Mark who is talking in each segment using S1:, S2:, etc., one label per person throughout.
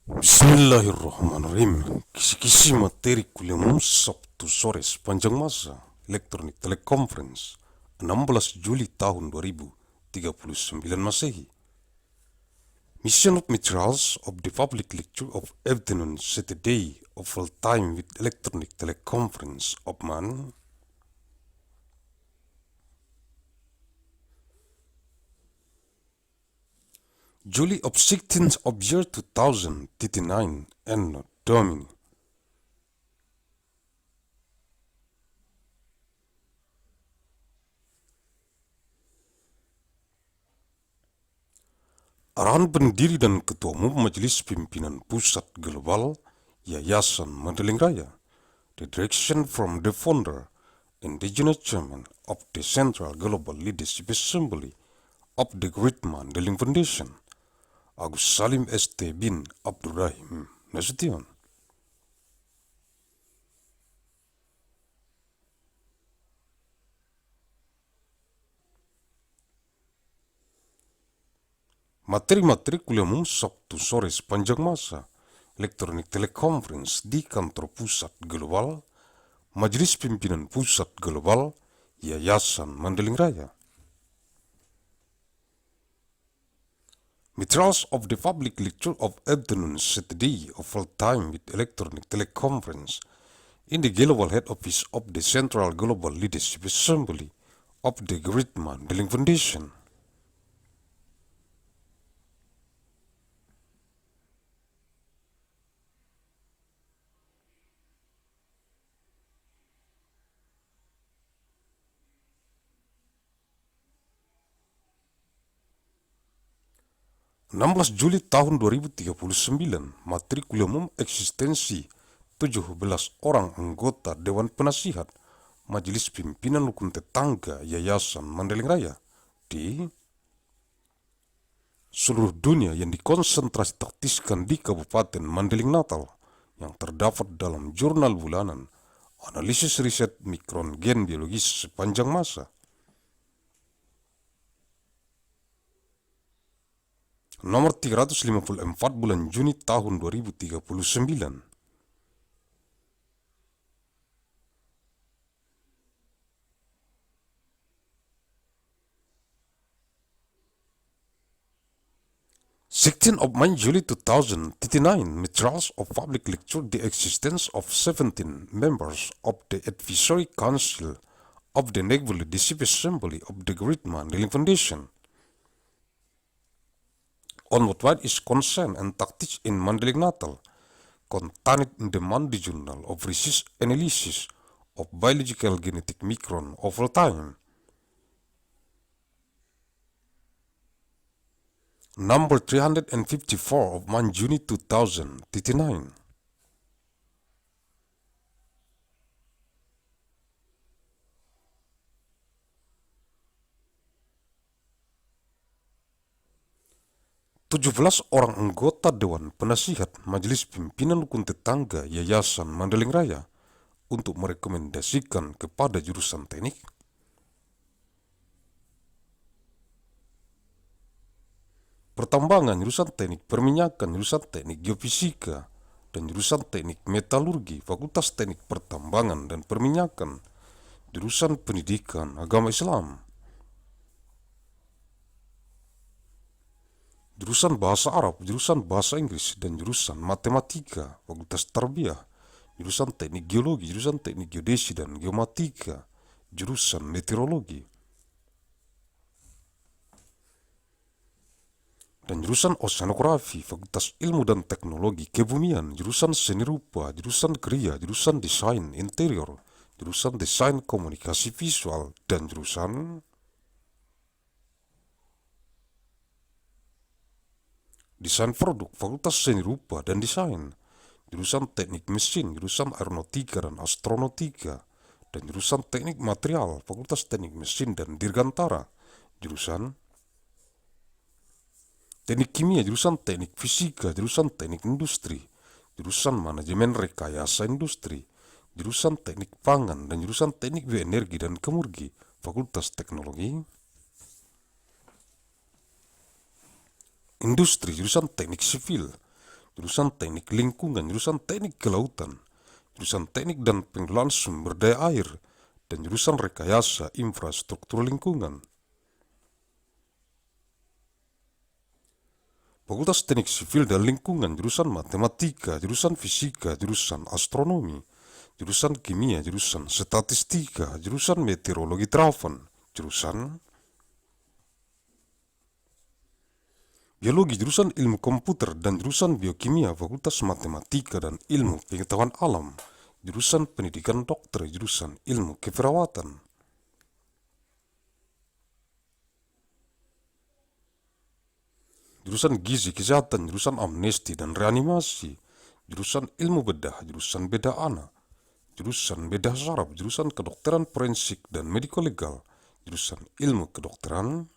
S1: Bismillahirrahmanirrahim. Kisi-kisi materi kuliah umum Sabtu sore sepanjang masa elektronik teleconference 16 Juli tahun 2039 Masehi. Mission of materials of the public lecture of afternoon Saturday of full time with electronic teleconference of man Juli of 16th of year 2039 ANNO DOMINI. Arahan Pendiri dan Ketua Umum Majelis Pimpinan Pusat Global Yayasan Mandailing Raya. The direction from the founder, indigenous chairman of the Central Global Leadership Assembly of the Great Mandailing Foundation, Agussalim ST bin Abdur Rahim, Nasution. Materi-materi kuliah umum Sabtu sore sepanjang masa elektronik teleconference di kantor Pusat Global, Majelis Pimpinan Pusat Global, Yayasan Mandailing Raya. Materials of the public lecture of afternoon Saturday of full time with electronic teleconference in the Global Head Office of the Central Global Leadership Assembly of the Great Mandailing Foundation. (16 Juli tahun 2039, materi kuliah umum eksistensi 17 orang anggota Dewan Penasihat Majelis Pimpinan Rukun Tetangga Yayasan Mandailing Raya di seluruh dunia yang dikonsentrasi taktiskan di Kabupaten Mandailing Natal yang terdapat dalam jurnal bulanan analisis riset mikron gen biologis sepanjang masa. Nomor 354 bulan Juni tahun 2039. of July 2039, materials of public lecture the existence of 17 members of the Advisory Council of the Naval Leadership Assembly of the Great Mandailing Foundation. On what is concerned and tactics in Mandailing Natal, contained in the Monday Journal of Research Analysis of Biological Genetic Micron of all time. Number 354 of Juni 2039. (17 orang anggota Dewan Penasihat Majelis Pimpinan Rukun Tetangga Yayasan Mandailing Raya untuk merekomendasikan kepada jurusan teknik, pertambangan, jurusan teknik perminyakan, jurusan teknik geofisika, dan jurusan teknik metalurgi, Fakultas Teknik Pertambangan dan Perminyakan, jurusan pendidikan agama Islam, jurusan bahasa Arab, jurusan bahasa Inggris, dan jurusan matematika, Fakultas Tarbiyah, jurusan teknik geologi, jurusan teknik geodesi dan geomatika, jurusan meteorologi, dan jurusan oceanografi, Fakultas Ilmu dan Teknologi Kebumian, jurusan seni rupa, jurusan kriya, jurusan desain interior, jurusan desain komunikasi visual, dan jurusan desain produk, Fakultas Seni Rupa dan Desain, jurusan teknik mesin, jurusan aeronautika dan astronautika, dan jurusan teknik material, Fakultas Teknik Mesin dan Dirgantara, jurusan teknik kimia, jurusan teknik fisika, jurusan teknik industri, jurusan manajemen rekayasa industri, jurusan teknik pangan, dan jurusan teknik bioenergi dan kemurgi, Fakultas Teknologi Industri, jurusan teknik sipil, jurusan teknik lingkungan, jurusan teknik kelautan, jurusan teknik dan pengelolaan sumber daya air, dan jurusan rekayasa infrastruktur lingkungan. Fakultas Teknik Sipil dan Lingkungan, jurusan matematika, jurusan fisika, jurusan astronomi, jurusan kimia, jurusan statistika, jurusan meteorologi terawan, jurusan biologi, jurusan ilmu komputer dan jurusan biokimia, Fakultas Matematika dan Ilmu Pengetahuan Alam, jurusan pendidikan dokter, jurusan ilmu keperawatan. Jurusan gizi kesehatan, jurusan amnesti dan reanimasi, jurusan ilmu bedah, jurusan bedah anak, jurusan bedah saraf, jurusan kedokteran forensik dan mediko legal, jurusan ilmu kedokteran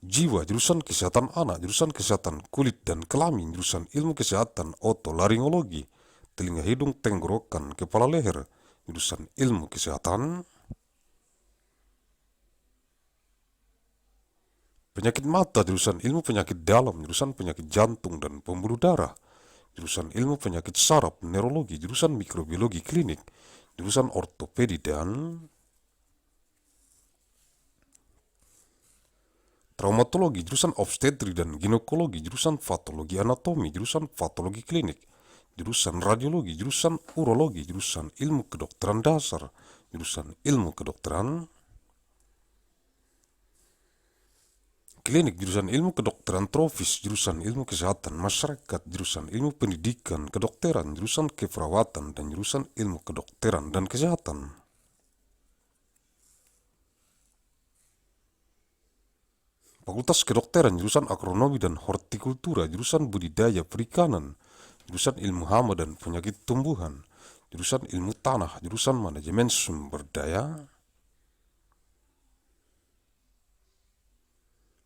S1: jiwa, jurusan kesehatan anak, jurusan kesehatan kulit dan kelamin, jurusan ilmu kesehatan otolaringologi, telinga hidung tenggorokan kepala leher, jurusan ilmu kesehatan penyakit mata, jurusan ilmu penyakit dalam, jurusan penyakit jantung dan pembuluh darah, jurusan ilmu penyakit saraf, neurologi, jurusan mikrobiologi klinik, jurusan ortopedi dan traumatologi, jurusan obstetri dan ginekologi, jurusan patologi anatomi, jurusan patologi klinik, jurusan radiologi, jurusan urologi, jurusan ilmu kedokteran dasar, jurusan ilmu kedokteran klinik, jurusan ilmu kedokteran trofis, jurusan ilmu kesehatan masyarakat, jurusan ilmu pendidikan kedokteran, jurusan keperawatan, dan jurusan ilmu kedokteran dan kesehatan. Fakultas Kedokteran, jurusan agronomi dan hortikultura, jurusan budidaya perikanan, jurusan ilmu hama dan penyakit tumbuhan, jurusan ilmu tanah, jurusan manajemen sumber daya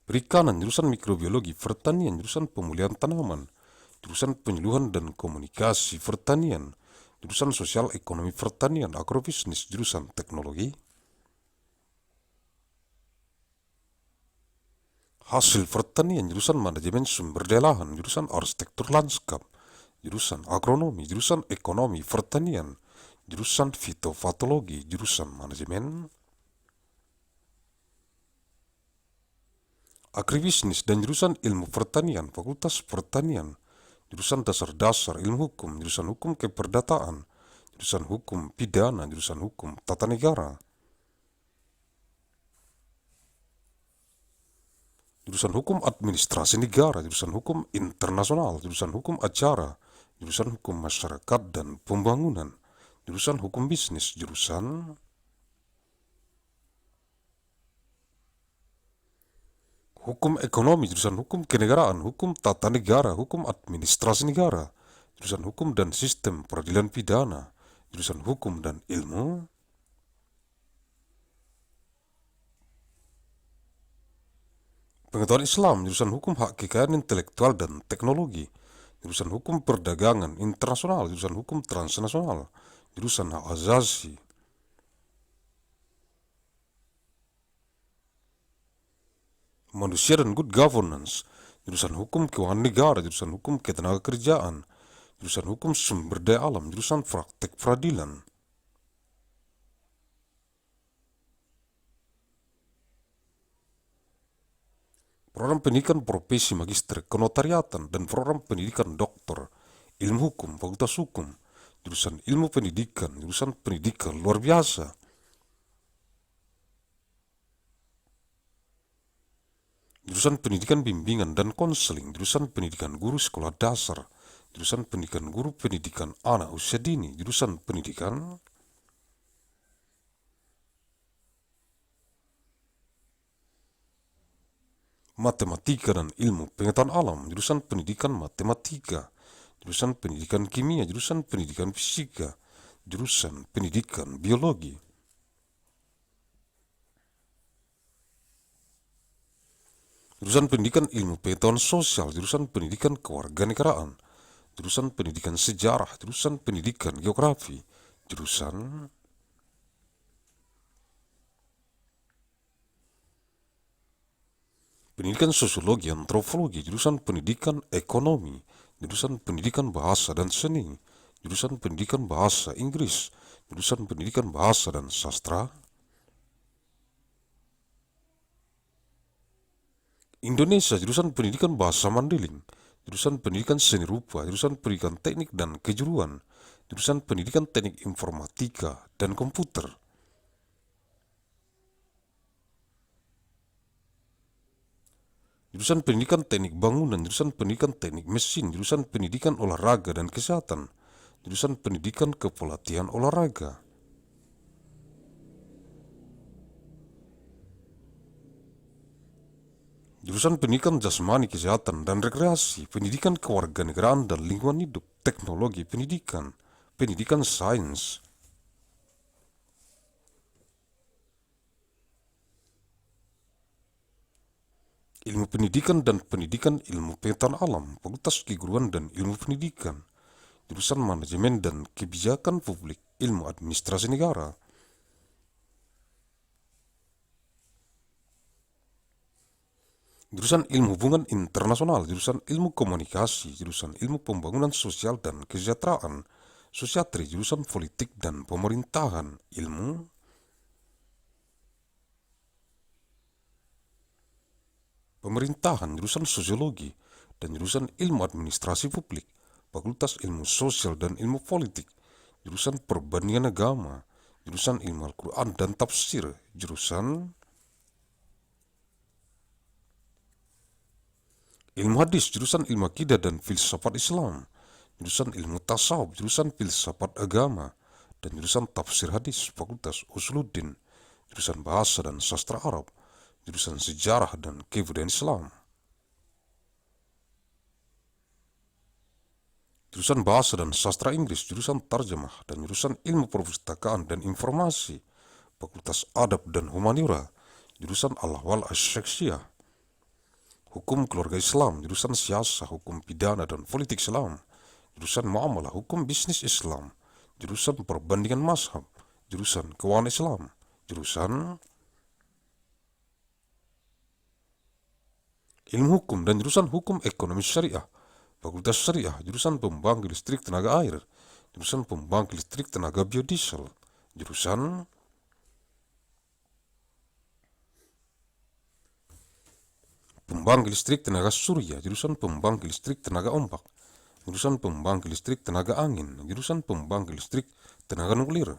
S1: perikanan, jurusan mikrobiologi pertanian, jurusan pemulihan tanaman, jurusan penyuluhan dan komunikasi pertanian, jurusan sosial ekonomi pertanian, agrobisnis, jurusan teknologi hasil pertanian, jurusan manajemen sumber daya lahan, jurusan arsitektur lanskap, jurusan agronomi, jurusan ekonomi pertanian, jurusan fitopatologi, jurusan manajemen agribisnis dan jurusan ilmu pertanian, Fakultas Pertanian, jurusan dasar-dasar ilmu hukum, jurusan hukum keperdataan, jurusan hukum pidana, jurusan hukum tata negara, jurusan hukum administrasi negara, jurusan hukum internasional, jurusan hukum acara, jurusan hukum masyarakat dan pembangunan, jurusan hukum bisnis, jurusan hukum ekonomi, jurusan hukum kenegaraan, hukum tata negara, hukum administrasi negara, jurusan hukum dan sistem peradilan pidana, jurusan hukum dan ilmu pengetahuan Islam, jurusan hukum hak kekayaan intelektual dan teknologi, jurusan hukum perdagangan internasional, jurusan hukum transnasional, jurusan hak asasi, manusia dan good governance, jurusan hukum keuangan negara, jurusan hukum ketenagakerjaan, jurusan hukum sumber daya alam, jurusan praktek peradilan, program pendidikan profesi magister kenotariatan dan program pendidikan doktor, ilmu hukum, fakultas hukum, jurusan ilmu pendidikan, jurusan pendidikan luar biasa, jurusan pendidikan bimbingan dan konseling, jurusan pendidikan guru sekolah dasar, jurusan pendidikan guru pendidikan anak usia dini, jurusan pendidikan matematika dan ilmu pengetahuan alam, jurusan pendidikan matematika, jurusan pendidikan kimia, jurusan pendidikan fisika, jurusan pendidikan biologi, jurusan pendidikan ilmu pengetahuan sosial, jurusan pendidikan kewarganegaraan, jurusan pendidikan sejarah, jurusan pendidikan geografi, jurusan pendidikan sosiologi antropologi, jurusan pendidikan ekonomi, jurusan pendidikan bahasa dan seni, jurusan pendidikan bahasa Inggris, jurusan pendidikan bahasa dan sastra, Indonesia, jurusan pendidikan bahasa Mandailing, jurusan pendidikan seni rupa, jurusan pendidikan teknik dan kejuruan, jurusan pendidikan teknik informatika dan komputer, jurusan pendidikan teknik bangunan, jurusan pendidikan teknik mesin, jurusan pendidikan olahraga dan kesehatan, jurusan pendidikan kepelatihan olahraga, jurusan pendidikan jasmani kesehatan dan rekreasi, pendidikan kewarganegaraan dan lingkungan hidup, teknologi pendidikan, pendidikan sains, ilmu pendidikan dan pendidikan ilmu pengetahuan alam, fakultas keguruan dan ilmu pendidikan, jurusan manajemen dan kebijakan publik, ilmu administrasi negara, jurusan ilmu hubungan internasional, jurusan ilmu komunikasi, jurusan ilmu pembangunan sosial dan kesejahteraan, sosiatri, jurusan politik dan pemerintahan, ilmu pemerintahan, jurusan sosiologi, dan jurusan ilmu administrasi publik, fakultas ilmu sosial dan ilmu politik, jurusan perbandingan agama, jurusan ilmu Al-Quran dan tafsir, jurusan ilmu hadis, jurusan ilmu akidah dan filsafat Islam, jurusan ilmu tasawuf, jurusan filsafat agama, dan jurusan tafsir hadis, fakultas Usuluddin, jurusan bahasa dan sastra Arab, jurusan sejarah dan kebudayaan Islam, jurusan bahasa dan sastra Inggris, jurusan tarjamah, dan jurusan ilmu perpustakaan dan informasi, fakultas adab dan humaniora, jurusan al-ahwal asy-syakhsiyah, hukum keluarga Islam, jurusan siasah, hukum pidana dan politik Islam, jurusan muamalah, hukum bisnis Islam, jurusan perbandingan mazhab, jurusan keuangan Islam, jurusan ilmu hukum dan jurusan hukum ekonomi syariah, fakultas syariah, jurusan pembangkit listrik tenaga air, jurusan pembangkit listrik tenaga biodiesel, jurusan pembangkit listrik tenaga surya, jurusan pembangkit listrik tenaga ombak, jurusan pembangkit listrik tenaga angin, jurusan pembangkit listrik tenaga nuklir,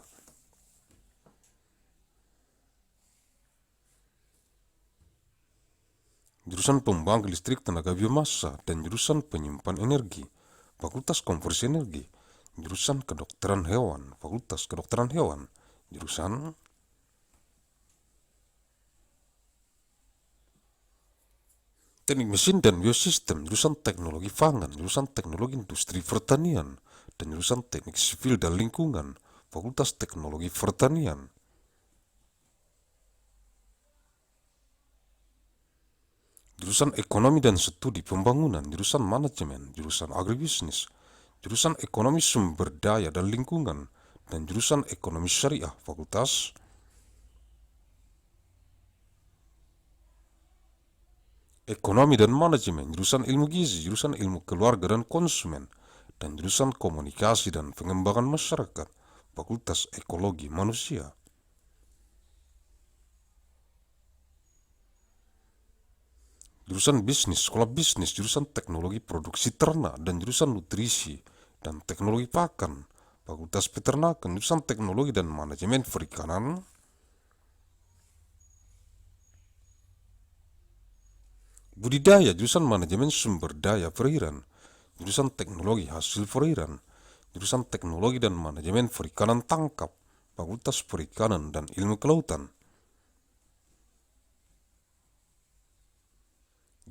S1: jurusan pembangkit listrik tenaga biomasa, dan jurusan penyimpan energi, fakultas konversi energi, jurusan kedokteran hewan, fakultas kedokteran hewan, jurusan teknik mesin dan biosistem, jurusan teknologi pangan, jurusan teknologi industri pertanian, dan jurusan teknik sipil dan lingkungan, fakultas teknologi pertanian, jurusan ekonomi dan studi pembangunan, jurusan manajemen, jurusan agribisnis, jurusan ekonomi sumber daya dan lingkungan, dan jurusan ekonomi syariah, fakultas ekonomi dan manajemen, jurusan ilmu gizi, jurusan ilmu keluarga dan konsumen, dan jurusan komunikasi dan pengembangan masyarakat, fakultas ekologi manusia, jurusan bisnis, sekolah bisnis, jurusan teknologi produksi ternak, dan jurusan nutrisi dan teknologi pakan, fakultas peternakan, jurusan teknologi dan manajemen perikanan, budidaya, jurusan manajemen sumber daya perairan, jurusan teknologi hasil perairan, jurusan teknologi dan manajemen perikanan tangkap, fakultas perikanan dan ilmu kelautan,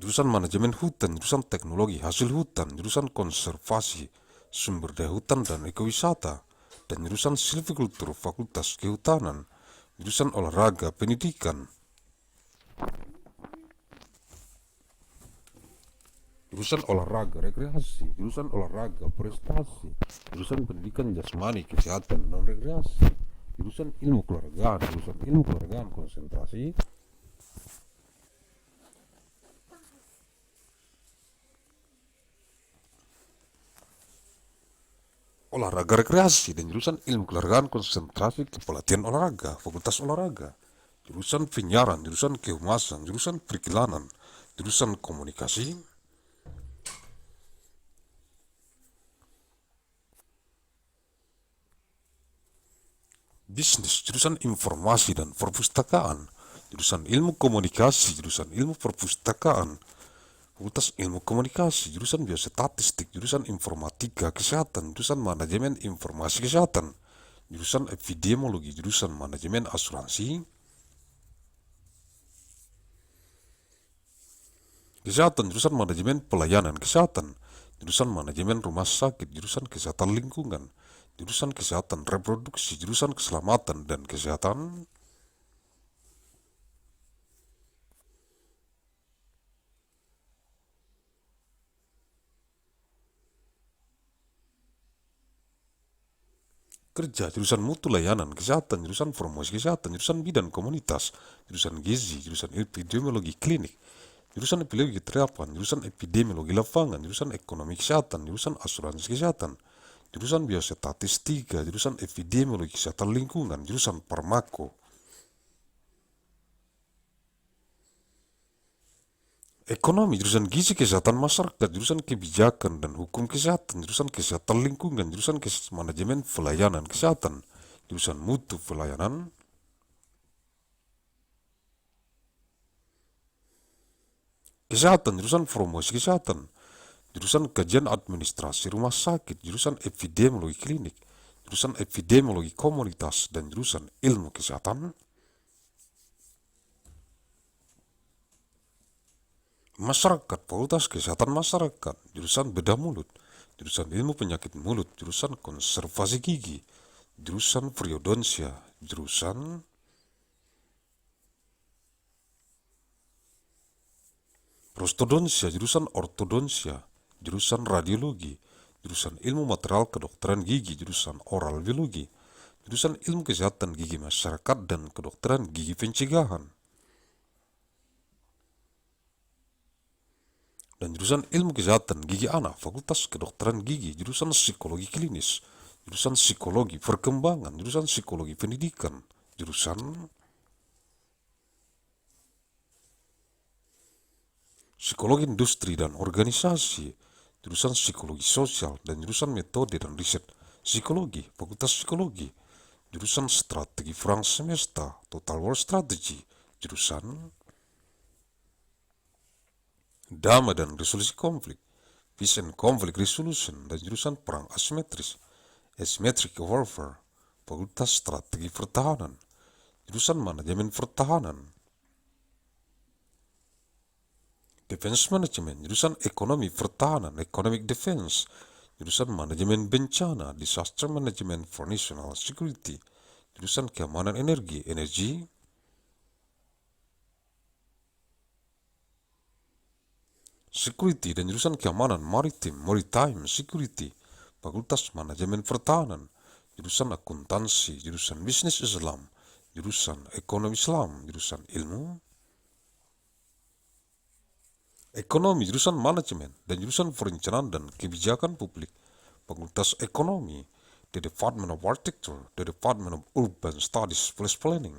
S1: jurusan manajemen hutan, jurusan teknologi hasil hutan, jurusan konservasi sumber daya hutan dan ekowisata, dan jurusan silvikultur, fakultas kehutanan, jurusan olahraga pendidikan, jurusan olahraga rekreasi, jurusan olahraga prestasi, jurusan pendidikan jasmani kesehatan dan rekreasi, jurusan ilmu keluargaan konsentrasi, olahraga rekreasi dan jurusan ilmu keolahragaan konsentrasi kepelatihan olahraga, fakultas olahraga, jurusan penyiaran, jurusan kehumasan, jurusan periklanan, jurusan komunikasi, bisnis, jurusan informasi dan perpustakaan, jurusan ilmu komunikasi, jurusan ilmu perpustakaan, fakultas ilmu komunikasi, jurusan biostatistik, jurusan informatika kesehatan, jurusan manajemen informasi kesehatan, jurusan epidemiologi, jurusan manajemen asuransi, kesehatan, jurusan manajemen pelayanan kesehatan, jurusan manajemen rumah sakit, jurusan kesehatan lingkungan, jurusan kesehatan reproduksi, jurusan keselamatan dan kesehatan, kerja, jurusan mutu layanan kesehatan, jurusan promosi kesehatan, jurusan bidan komunitas, jurusan gizi, jurusan epidemiologi klinik, jurusan epidemiologi terapan, jurusan epidemiologi lapangan, jurusan ekonomi kesehatan, jurusan asuransi kesehatan, jurusan biostatistika, jurusan epidemiologi kesehatan lingkungan, jurusan farmako, ekonomi, jurusan gizi kesehatan masyarakat, jurusan kebijakan dan hukum kesehatan, jurusan kesehatan lingkungan, jurusan manajemen pelayanan kesehatan, jurusan mutu pelayanan, kesehatan, jurusan promosi kesehatan, jurusan kajian administrasi rumah sakit, jurusan epidemiologi klinik, jurusan epidemiologi komunitas, dan jurusan ilmu kesehatan, masyarakat, fakultas kesehatan masyarakat, jurusan bedah mulut, jurusan ilmu penyakit mulut, jurusan konservasi gigi, jurusan periodonsia, jurusan prostodonsia, jurusan ortodonsia, jurusan radiologi, jurusan ilmu material kedokteran gigi, jurusan oral biologi, jurusan ilmu kesehatan gigi masyarakat dan kedokteran gigi pencegahan, dan jurusan ilmu kesehatan gigi anak, fakultas kedokteran gigi, jurusan psikologi klinis, jurusan psikologi perkembangan, jurusan psikologi pendidikan, jurusan psikologi industri dan organisasi, jurusan psikologi sosial, dan jurusan metode dan riset psikologi, fakultas psikologi, jurusan strategi perang semesta, total war strategy, jurusan damai dan resolusi konflik, peace and conflict resolution, dan jurusan perang asimetris, asymmetric warfare, fakultas strategi pertahanan, jurusan manajemen pertahanan, defense management, jurusan ekonomi pertahanan, economic defense, jurusan manajemen bencana, disaster management for national security, jurusan keamanan energi, energy, security, dan jurusan keamanan maritim, maritime security, fakultas manajemen pertahanan, jurusan akuntansi, jurusan bisnis Islam, jurusan ekonomi Islam, jurusan ilmu ekonomi, jurusan manajemen, dan jurusan perencanaan dan kebijakan publik, fakultas ekonomi, the Department of Architecture, the Department of Urban Studies plus Planning,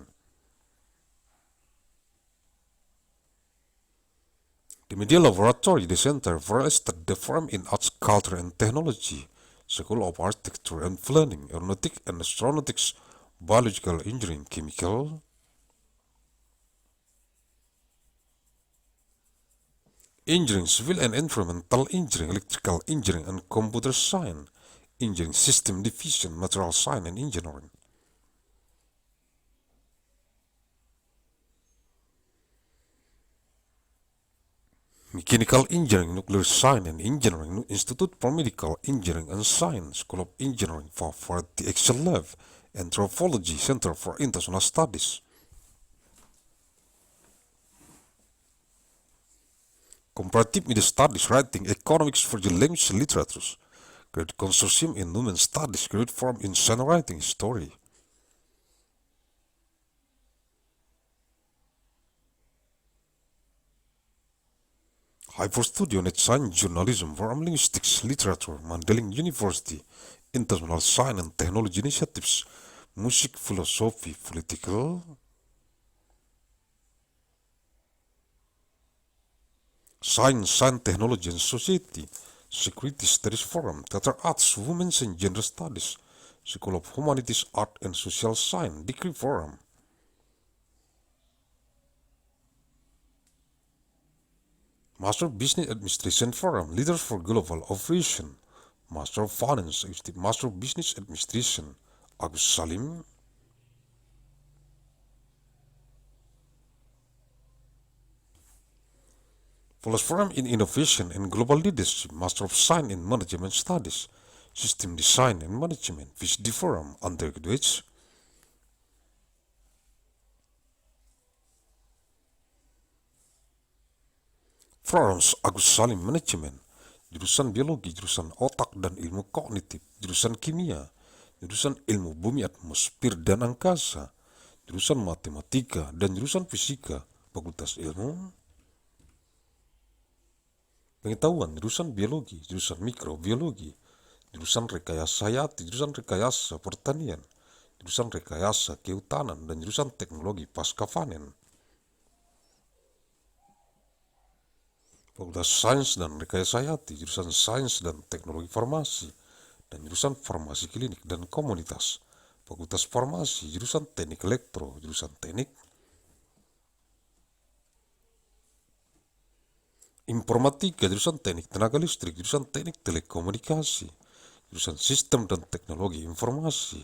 S1: the Media Laboratory, the Center for the Firm in Arts, Culture and Technology, School of Architecture and Planning, Aeronautics and Astronautics, Biological Engineering, Chemical Engineering, Civil and Environmental Engineering, Electrical Engineering and Computer Science, Engineering System Division, Material Science and Engineering, Mechanical Engineering, Nuclear Science and Engineering, Institute for Medical Engineering and Science, School of Engineering, for the Excel Lab, Anthropology, Center for International Studies, Comparative Media Studies, Writing, Economics for the Language and Literatures, Credit Consortium in Human Studies, Credit Forum in Science Writing, Story, Hyper Studio, Net Science, Journalism, Forum Linguistics, Literature, Mandailing University, international science and technology initiatives, music, philosophy, political, science, technology and society, security studies forum, theater arts, women's and gender studies, School of Humanities, Art and Social Science, degree forum, Master of Business Administration Forum, Leaders for Global Operation, Master of Finance, Master of Business Administration, Agussalim, Plus Forum in Innovation and Global Leadership, Master of Science in Management Studies, System Design and Management, PhD Forum, Undergraduates, Forums Agussalim Management, jurusan Biologi, jurusan Otak dan Ilmu Kognitif, jurusan Kimia, jurusan Ilmu Bumi Atmosfer dan Angkasa, jurusan Matematika dan jurusan Fisika, Fakultas Ilmu Pengetahuan, jurusan Biologi, jurusan Mikrobiologi, jurusan Rekayasa Hayati, jurusan Rekayasa Pertanian, jurusan Rekayasa Kehutanan, dan jurusan Teknologi Pasca Panen. Fakultas Sains dan Rekayasa Hayati, jurusan Sains dan Teknologi Farmasi, dan jurusan Farmasi Klinik dan Komunitas. Fakultas Farmasi, jurusan Teknik Elektro, jurusan Teknik Informatika, jurusan Teknik Tenaga Listrik, jurusan Teknik Telekomunikasi, jurusan Sistem dan Teknologi Informasi,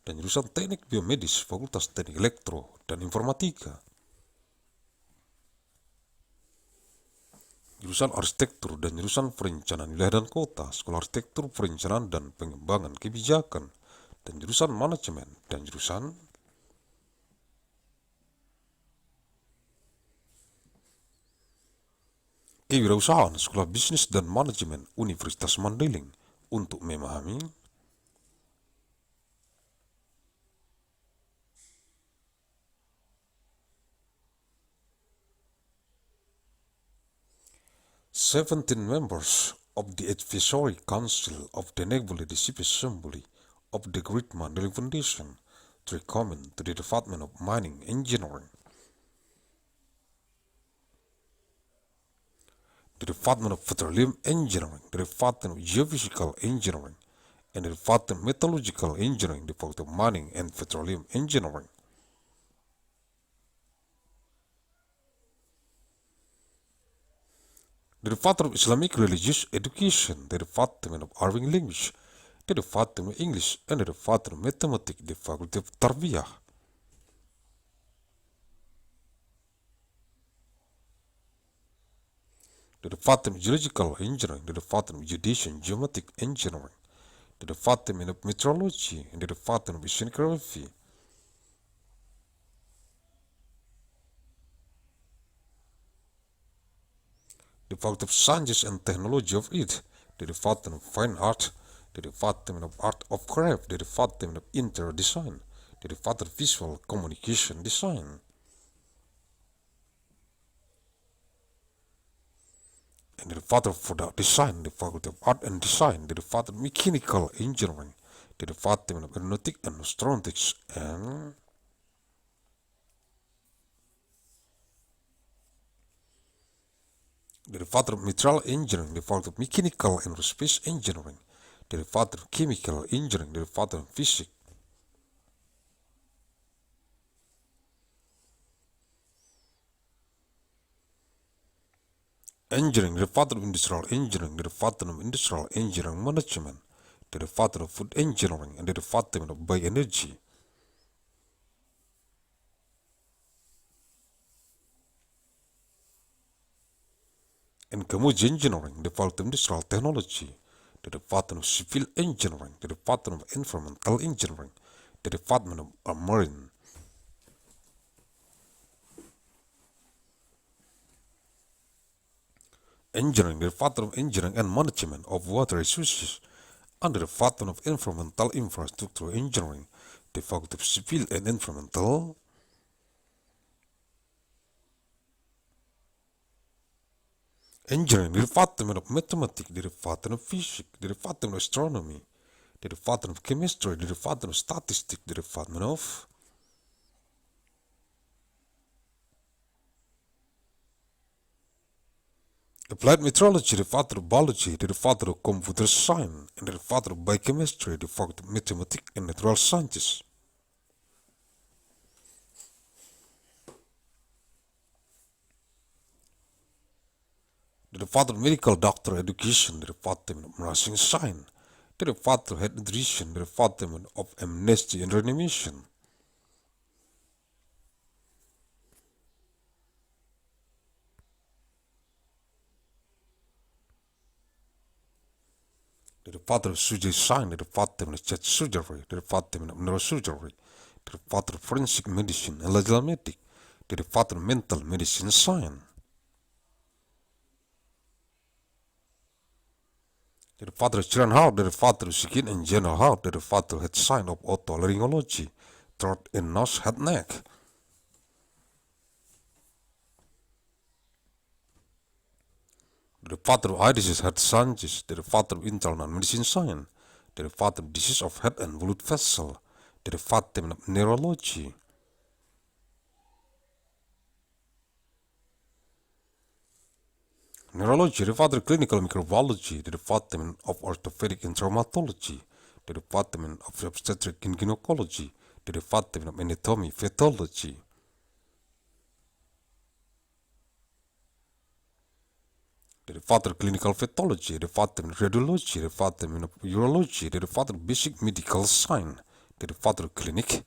S1: dan jurusan Teknik Biomedis, Fakultas Teknik Elektro dan Informatika. Jurusan Arsitektur dan jurusan Perencanaan Wilayah dan Kota, Sekolah Arsitektur, Perencanaan dan Pengembangan Kebijakan, dan jurusan Manajemen, dan jurusan Kewirausahaan, Sekolah Bisnis dan Manajemen Universitas Mandailing untuk memahami "17 members of the Advisory Council of the Naval Leadership Assembly of the Great Mandailing Foundation to recommend to the Department of Mining Engineering, the Department of Petroleum Engineering, the Department of Geophysical Engineering, and the Department of Metallurgical Engineering, the Department of Mining and Petroleum Engineering, the Department of Islamic Religious Education, the Department of Arabic Language, the Department of English, and the Department of Mathematics, the Faculty of Tarbiyah, the Department of Geological Engineering, the Department of Geodesy and Geometric Engineering, the Department of Meteorology, and the Department of Oceanography, the Faculty of Sciences and Technology of It, the Department of Fine Art, the Department of Art of Craft, the Department of Interior Design, the Department of Visual Communication Design, and the Department of Product Design, the Faculty of Art and Design, the Department of Mechanical Engineering, the Department of Aeronautics and Astronautics, and the Department of Material Engineering, the Department of Mechanical and Aerospace Engineering, the Department of Chemical Engineering, the Department of Physics, Engineering, the Department of Industrial Engineering, the Department of Industrial Engineering Management, the Department of Food Engineering, and the Department of Bioenergy, and Chemical Engineering, the Department of Industrial Technology, the Department of Civil Engineering, the Department of Environmental Engineering, the Department of Marine, Engineering, the Department of Engineering and Management of Water Resources, and the Department of Environmental Infrastructure Engineering, the Faculty of Civil and Environmental Engineering, the Department of Mathematics, the Department of Physics, the Department of Astronomy, the Department of Chemistry, the Department of Statistics, the Department of Applied Meteorology, the Department of Biology, the Department of Computer Science, and the Department of Biochemistry, the Department of Mathematics and Natural Sciences. The Department of Medical Doctor Education, the Department of Nursing Science, the Department of Health Nutrition, the Department of Amnesty and Reanimation. The Department of Surgery Science, the Department of Chest Surgery, the Department of Neurosurgery, the Department of Forensic Medicine and Legal Medic, the Department of Mental Medicine Science. The Department of Children's Health, the Department of Skin and General Health, the Department of Head Science of Otolaryngology, Throat and Nose, Head, Neck. The Department of Eye Disease, Head Sciences, the Department of Internal Medicine Science, the Department of Disease of Head and Blood Vessel, the Department of Neurology. Neurology, the Department of Clinical Microbiology, the Department of Orthopedic and Traumatology, the Department of Obstetric and Gynecology, the Department of Anatomy, Pathology. The Department of Clinical Pathology, the Department of Radiology, the Department of Urology, the Department of Basic Medical Science, the Department of Clinic.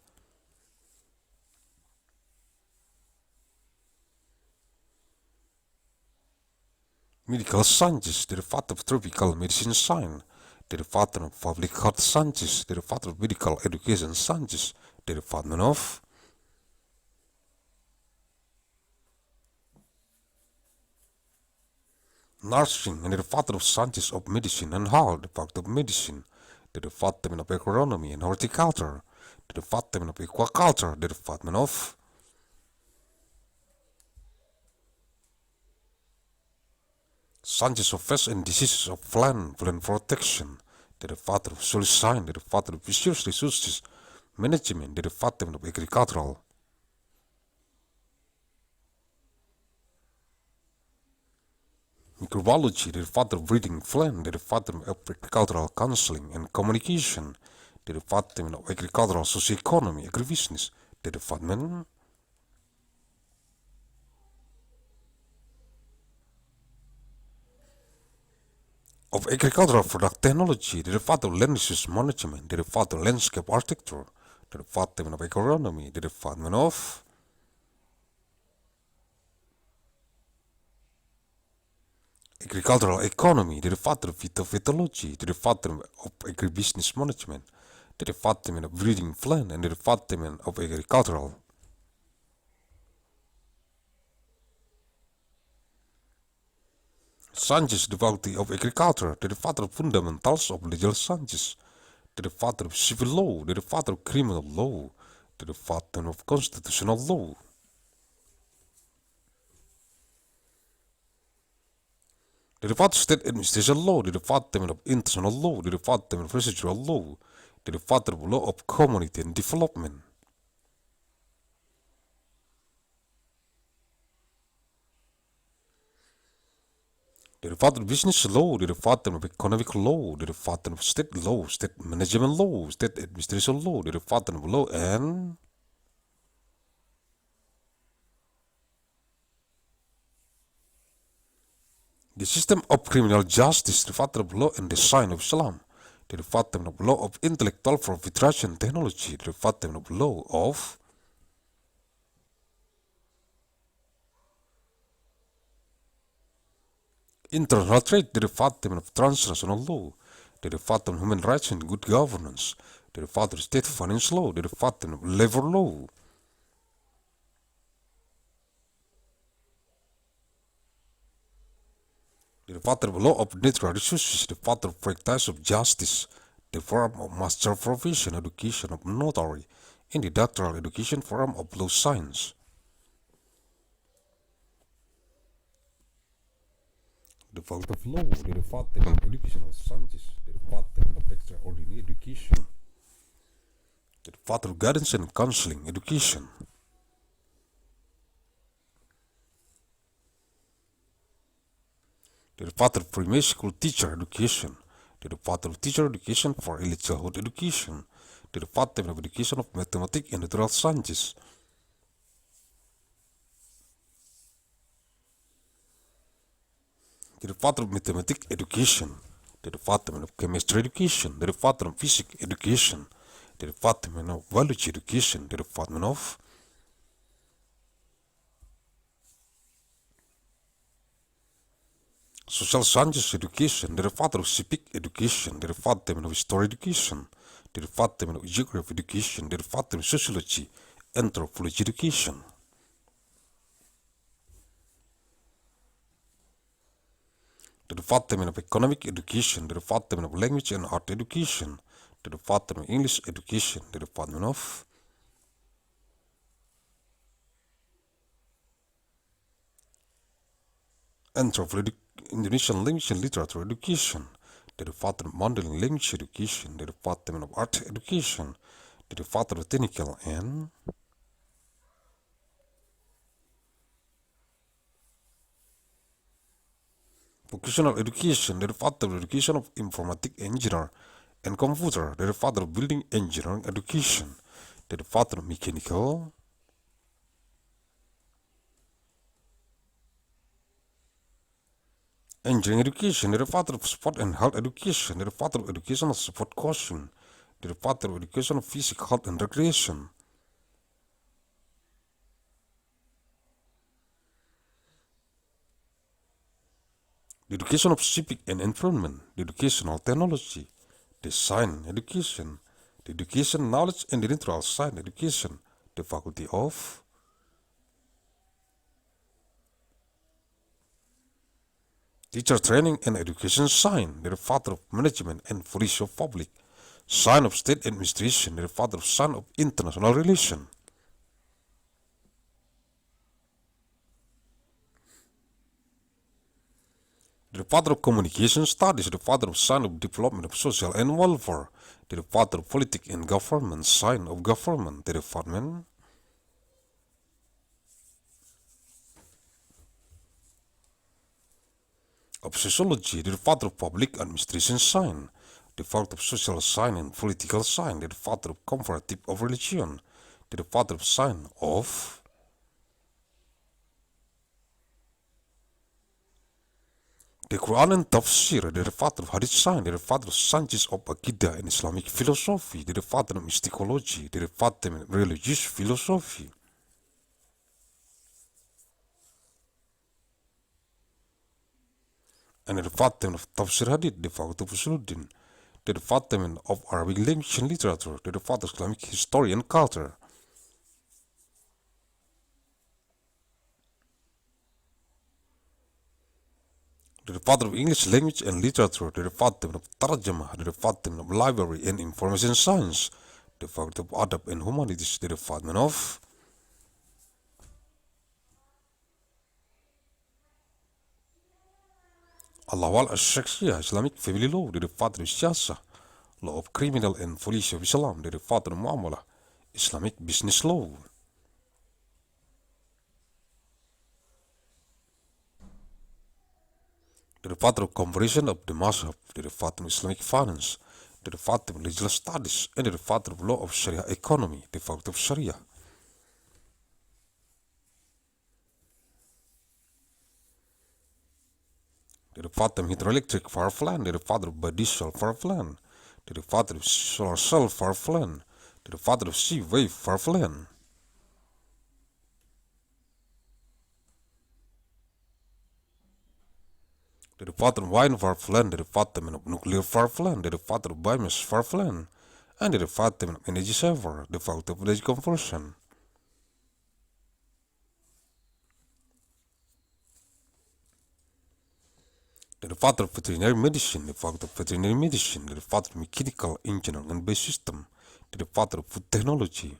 S1: Medical Sciences, the Department of Tropical Medicine Science, the Department of Public Health Sciences, the Department of Medical Education Sciences, the Department of Nursing, and the Department of Sciences of Medicine and Health, the Department of Medicine, the Department of Agronomy and Horticulture, the Department of Aquaculture, the Department of Sciences of Pests and Diseases of Plant Protection, the Department of Soil Science, the Department of Fisheries Resources Management, the Department of Agricultural Microbiology, the Department of Breeding Plant, the Department of Agricultural Counseling and Communication, the Department of Agricultural Socioeconomy, Agribusiness, the Department of Agricultural Product Technology, the Department of Land Resource Management, the Department of Landscape Architecture, the Department of Agronomy, the Department of Agricultural Economy, the Department of Phytopathology, the Department of Agribusiness Management, the Department of Breeding Plant, and the Department of Agricultural Sciences, the Faculty of Agriculture, the Department of Fundamentals of Legal Sciences, the Department of Civil Law, the Department of Criminal Law, the Department of Constitutional Law, the Department of State Administration Law, the Department of International Law, the Department of Procedural Law, the Department of Law of Community and Development, the Department of Business Law, the Department of Economic Law, the Department of State Law, State Management Law, State Administration Law, the Department of Law and the System of Criminal Justice, the Department of Law and Design of Islam, the Department of Law of Intellectual Propriety and Technology, the Department of Law of International Trade, the Department of Transnational Law, the Department of Human Rights and Good Governance, the Department of State Finance Law, the Department of Labor Law, the Department of Law of Natural Resources, the Department of Practice of Justice, the Forum of Master Profession Education of Notary, and the Doctoral Education Forum of Law Science. the faculty of law, the department of educational sciences, the department of extraordinary education, the department of guidance and counseling education, the department of primary school teacher education, the department of teacher education for early childhood education, the department of education of mathematics and natural sciences, the department of mathematics education, the department of chemistry education, the department of physics education, the department of biology education, the department of social sciences education, the department of civic education, the department of history education, the department of geography education, the department of sociology, anthropology education, the department of economic education, the department of language and art education, the department of English education, the department of anthropology, Indonesian language and literature education, the department of Mandailing language education, the department of art education, the department of technical and vocational education, the department of education of informatic engineer and computer, the department of building engineering education, the department of mechanical engineering education, the department of sport and health education, the department of educational support coaching, the department of education of physical health and recreation, the education of civic and environment, the educational technology, the science education, the education knowledge and the natural science education, the faculty of teacher training and education science, the department of management and policy of public, science of state administration, the department of science of international relations, the department of communication studies, the department of science of development of social and welfare, the department of politics and government, science of government, the department of sociology, the department of public administration science, the department of social science and political science, the department of comparative of religion, the department of science of the Quran and Tafsir, the department of Hadith Science, the department of Sciences of Aqidah and Islamic Philosophy, the department of Mysticology, the department of Religious Philosophy, and the department of Tafsir Hadith, the faculty of Usuluddin, the department of Arabic Language and Literature, the department of Islamic History and Culture, the department of English Language and Literature, the department of Tarjamah, the department of Library and Information Science, the faculty of Adab and Humanities, the department of Al-Awal Al-Shakhsiyah, Islamic Family Law, the department of Siyasah, Law of Criminal and Police of Islam, the department of Muamalah, Islamic Business Law, the department of Conversion of the Mazhab, the department of Islamic Finance, the department of Legal Studies, and the department of Law of Sharia Economy, the faculty of Sharia, the department of Hydroelectric Power Plant, the department of Biodiesel Power Plant, the department of Solar Cell Power Plant, the department of Sea Wave Power Plant, the department of Wind Power Plant, the department of Nuclear Power Plant, the department of Biomass Power Plant, and the department of Energy Saver, the faculty of Energy Conversion, the department of Veterinary Medicine, the faculty of Veterinary Medicine, the department of Mechanical Engineering and Base System, the department of Food Technology,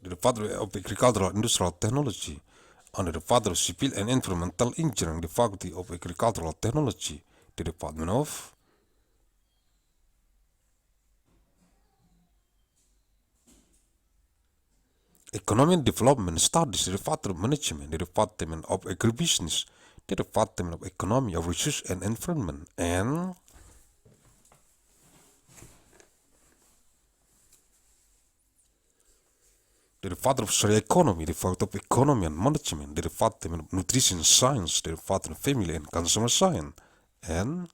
S1: the Department of Agricultural and Industrial Technology, under the Department of Civil and Environmental Engineering, the Faculty of Agricultural Technology, the Department of Economy and Development Studies, the Department of Management, the Department of Agribusiness, the Department of Economy of Research and Environment, and the Department of Sharia Economy, the Department of Economy and Management, the Department of Nutrition Science, the Department of Family and Consumer Science, and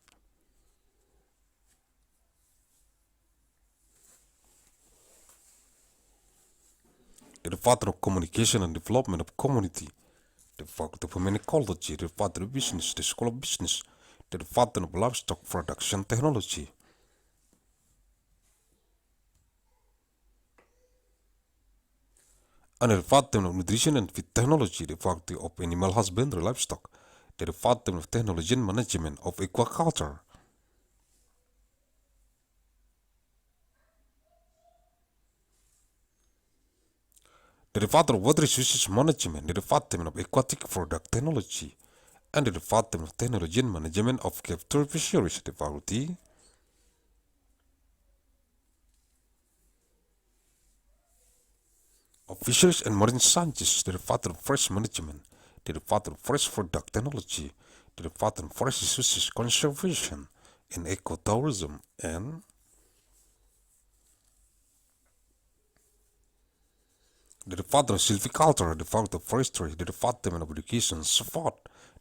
S1: the Department of Communication and Development of Community, the Faculty of Human Ecology, the Department of Business, the School of Business, the Department of Livestock Production Technology, and the Department of Nutrition and Feed Technology, the Faculty of Animal Husbandry, Livestock, the Department of Technology and Management of Aquaculture, the Department of Water Resources Management, the Department of Aquatic Product Technology, and the Department of Technology and Management of Capture Fisheries, the Faculty of Fisheries and Marine Sciences, the Department of Forest Management, the Department of Forest Product Technology, the Department of Forest Resources Conservation and Ecotourism, and the Department of Silviculture, the Department of Forestry, the Department of Education Support,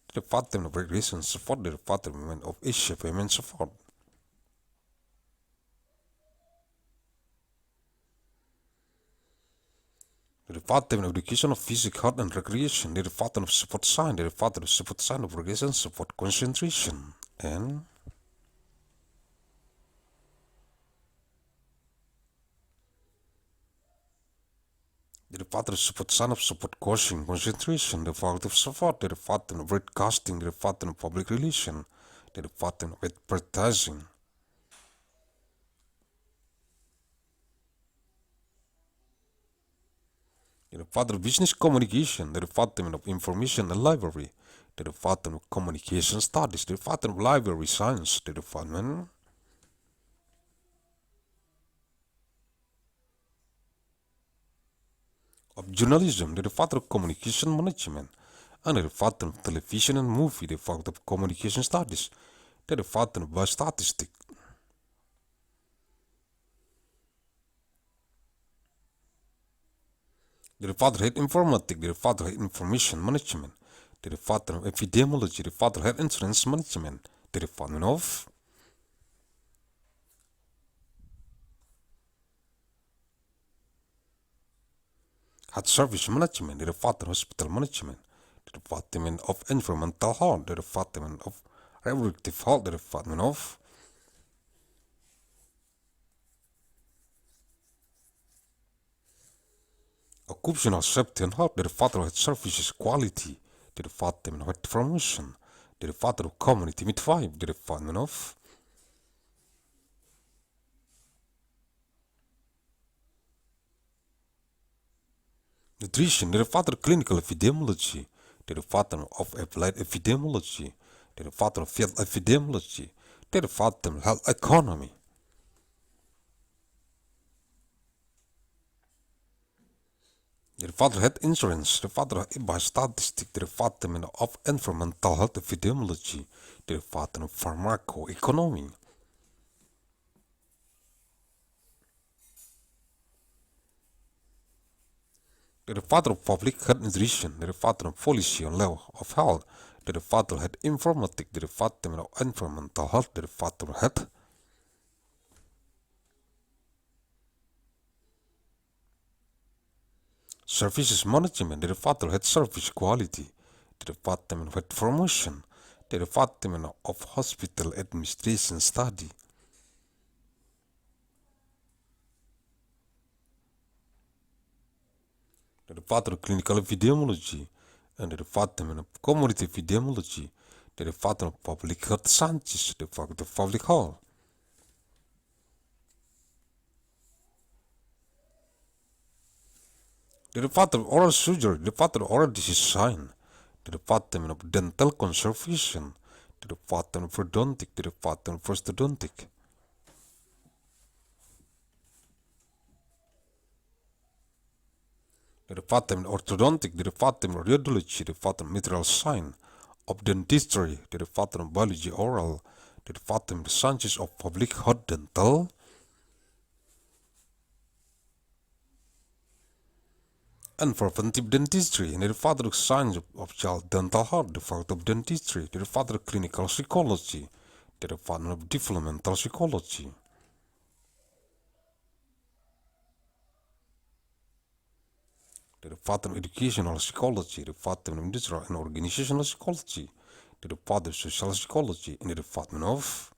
S1: the Department of Recreation Support, the Department of Asia Payment Support, the Department of Education of Physics, Health and Recreation, the Department of Support Science, the Department of Support Science of Recreation Support Concentration, and the Department of Support Science of Support Coaching Concentration, the Faculty of Support, the Department of Broadcasting, the Department of Public Relations, the Department of Advertising, the Department of Business Communication, the Department of Information and Library, the Department of Communication Studies, the Department of Library Science, the Department of Journalism, the Department of Communication Management, and the Department of Television and Movie, the Department of Communication Studies, the Department of Biostatistics, the Department of Informatics, the Department of Information Management, the Department of Epidemiology, the Department of Health Insurance Management, the Department of Health Service Management, the Department of Hospital Management, the Department of Environmental Health, the Department of Reproductive Health, the Department of Occupational Safety and Health, the Department of Health Services Quality, the Department of Health Promotion, the Department of Community Midwife, the Department of Nutrition, the Department of Clinical Epidemiology, the Department of Applied Epidemiology, the Department of Field Epidemiology, the Department of Health Economy, the Department of Health Insurance, the Department of Biostatistics, the Department of Environmental Health Epidemiology, the Department of Pharmacoeconomy, the Department of Public Health Nutrition, the Department of Policy and Law of Health, the Department of Health Informatics, the Department of Environmental Health, the Department of Health Services Management, the Department of Health Service Quality, the Department of Health Promotion, the Department of Hospital Administration Study, the Department of Clinical Epidemiology, and the Department of Community Epidemiology, the Department of Public Health Sciences, the Department of Public Health, the Department of Oral Surgery, the Department of Oral Disease Science, the Department of Dental Conservation, the Department of Orthodontic, the Department of Prosthodontic, the Department of Orthodontic, the Department of Radiology, the Department of Material Science, of Dentistry, the Department of Biology Oral, the Department of Sciences of Public Health Dental, and for preventive dentistry, and the Department of Science of Child Dental Health, the Department of Dentistry, the Department of Clinical Psychology, the Department of Developmental Psychology, the Department of Educational Psychology, the Department of Industrial and Organizational Psychology, the Department of Social Psychology, and the Department of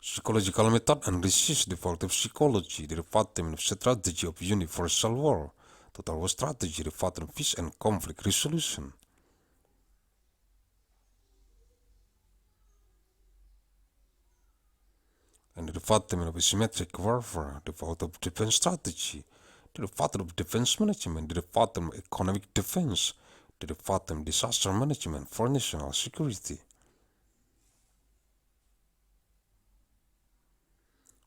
S1: Psychological Method and Research, the Department of Psychology, the Department of Strategy of Universal War, Total War Strategy, the Department of Peace and Conflict Resolution, and the Department of Asymmetric Warfare, the Department of Defense Strategy, the Department of Defense Management, the Department of Economic Defense, the Department of Disaster Management for National Security,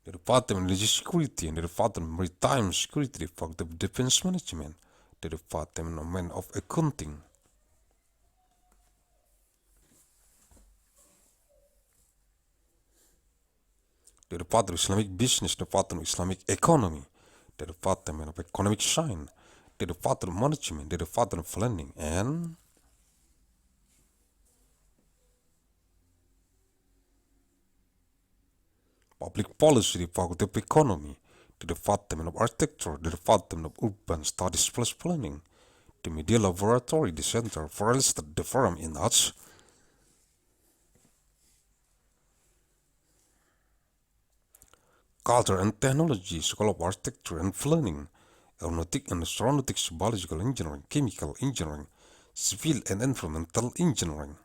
S1: the Department of Energy Security, and the Department of Maritime Security, the Department of Defense Management, the Department of Accounting, the Department of Islamic Business, the Department of Islamic Economy, the Department of Economic Science, the Department of Management, the Department of Planning, and Public Policy, the Department of Economy, the Department of Architecture, the Department of Urban Studies plus Planning, the Media Laboratory, the Center for Real Estate, the Forum in Arts, Culture and Technology, School of Architecture and Planning, Aeronautic and Astronautics, Biological Engineering, Chemical Engineering, Civil and Environmental Engineering,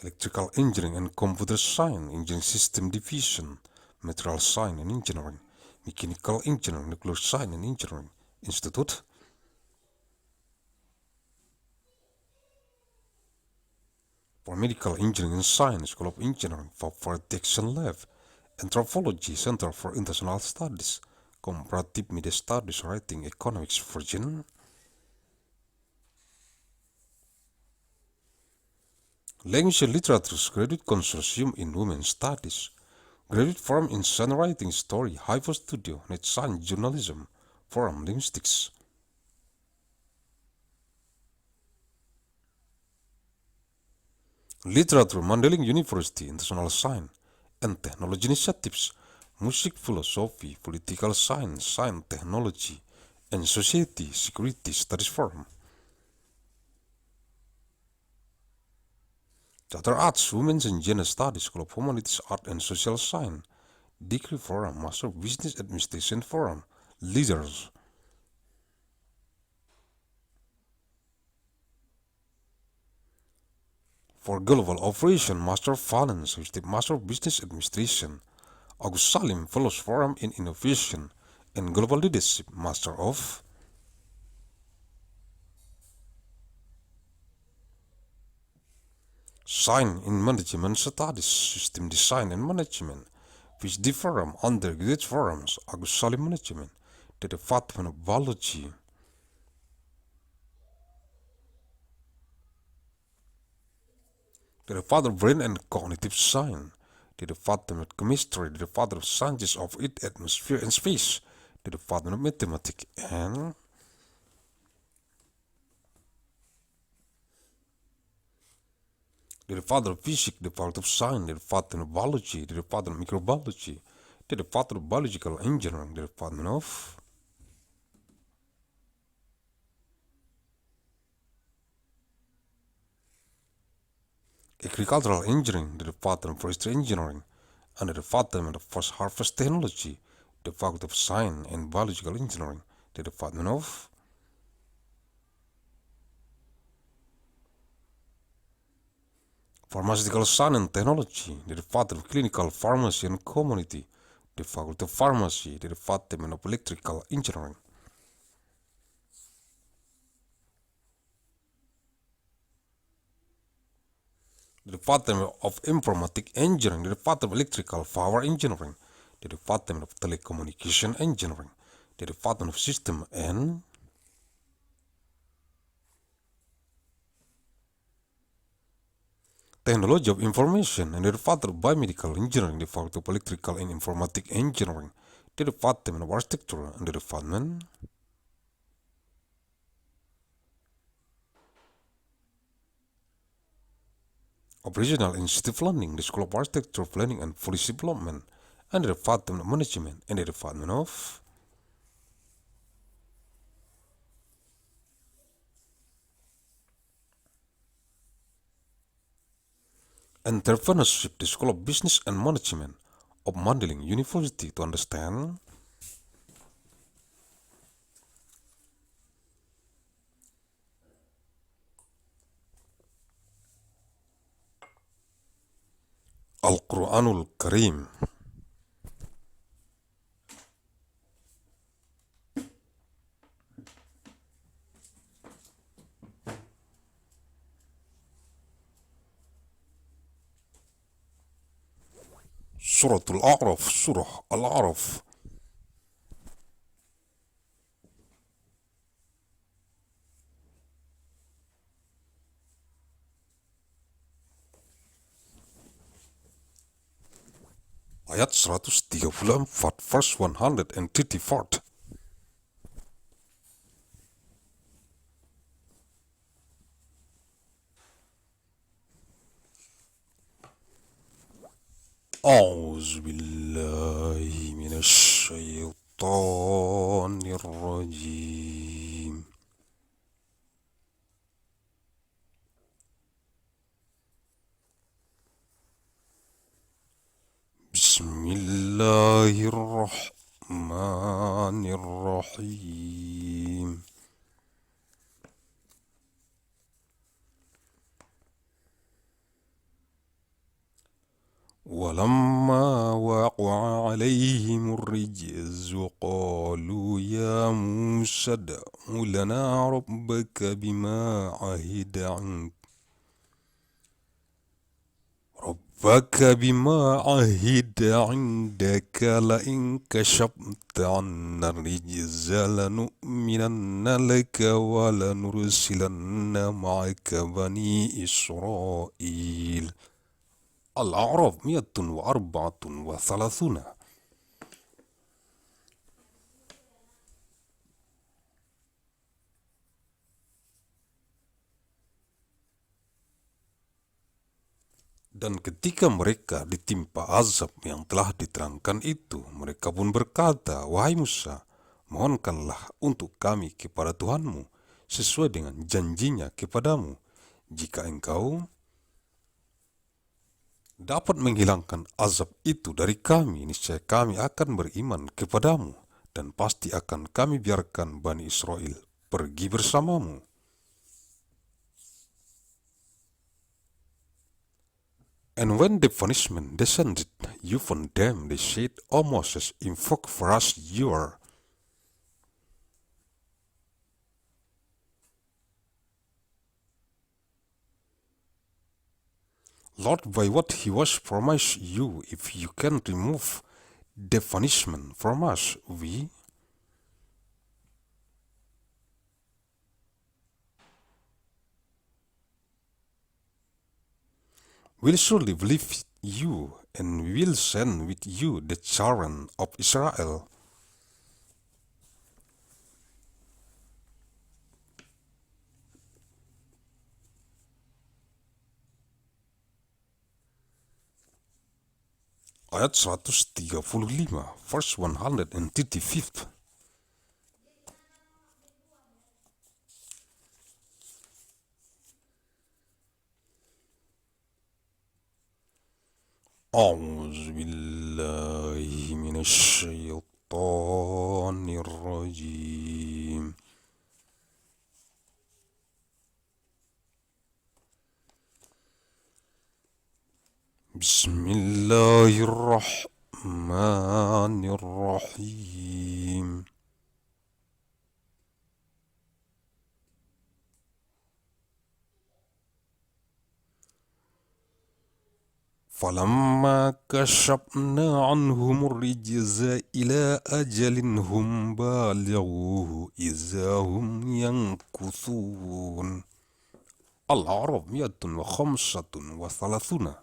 S1: Electrical Engineering and Computer Science, Engineering System Division, Material Science and Engineering, Mechanical Engineering, Nuclear Science and Engineering Institute, for Medical Engineering and Science, School of Engineering, for Protection Lab, Anthropology, Center for International Studies, Comparative Media Studies, Writing, Economics, Virgin, Language and Literatures, Graduate Consortium in Women's Studies, Graduate Forum in Songwriting, Story, Hyper Studio, Net Science, Journalism, Forum Linguistics, Literature, Mandailing University, International Science and Technology Initiatives, Music, Philosophy, Political Science, Science, Technology, and Society, Security Studies Forum, Theater Arts, Women's and Gender Studies, School of Humanities, Art and Social Science, Degree Forum, Master of Business Administration Forum, Leaders, for Global Operation, Master of Finance, Master of Business Administration, Agussalim, Fellows Forum in Innovation and Global Leadership, Master of Science in Management Studies, System Design and Management, PhD Forum, Undergraduate Forums, Agussalim Management, the Department of Biology, the Department of Brain and Cognitive Science, the Department of Chemistry, the Department of Sciences of Earth, Atmosphere and Space, the Department of Mathematics, and the Department of Physics, the Department of Science, the Department of Biology, the Department of Microbiology, the Department of Biological Engineering, the Department of Agricultural Engineering, the Department of Forestry Engineering, and the Department of Post Harvest Technology, the Department of Science and Biological Engineering, the Department of Pharmaceutical Science and Technology the Department of Clinical Pharmacy and Community, the Faculty of Pharmacy, the Department of Electrical Engineering. The Department of Informatic Engineering, the Department of Electrical Power Engineering, the Department of Telecommunication Engineering, the Department of System and Technology of Information, and the Department of Biomedical Engineering, the Faculty of Electrical and Informatic Engineering, the Department of Architecture, and the Department of Regional and City Planning, the School of Architecture, Planning and Policy Development, and the Department of Management, and the Department of Entrepreneurship, the School of Business and Management of Mandailing University, to understand Al-Quranul Karim. Suratul A'raf, Surah Al-A'raf. Ayat 134, verse 134. أعوذ بالله من الشيطان الرجيم. بسم الله الرحمن الرحيم. ولما وقع عليهم الرجز قالوا يا موسى ادع لنا ربك بما عهد عندك لئن كشفت عنا الرجز لنؤمنن لك ولنرسلن معك بني إسرائيل. Al-A'raf 134. Dan ketika mereka ditimpa azab yang telah diterangkan itu, mereka pun berkata, wahai Musa, mohonkanlah untuk kami kepada Tuhanmu sesuai dengan janjinya kepadamu. Jika engkau dapat menghilangkan azab itu dari kami, niscaya kami akan beriman kepadamu, dan pasti akan kami biarkan Bani Israel pergi bersamamu. And when the punishment descended upon them, they said, O Moses, invoke for us your Lord by what he was promised you. If you can remove the punishment from us, we will surely believe you, and we will send with you the children of Israel. Ayat 135, verse 135. أعوذ بالله من الشيطان الرجيم. Bismillahirrahmanirrahim. Falamma kashafna anhum rijza ila ajalin hum balighuhu izahum yankuthun. Al-A'raf 135.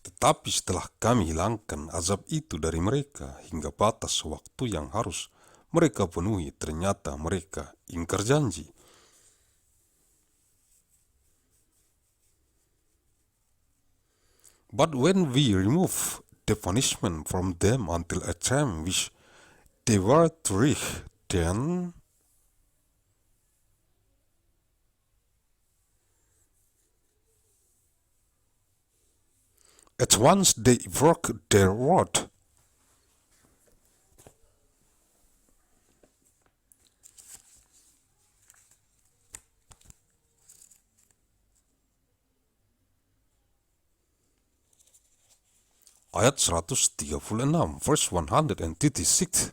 S1: Tetapi setelah kami hilangkan azab itu dari mereka hingga batas waktu yang harus mereka penuhi, ternyata mereka ingkar janji. But when we remove the punishment from them until a time which they were to reach, then at once they broke their word. Ayat 136, verse 136.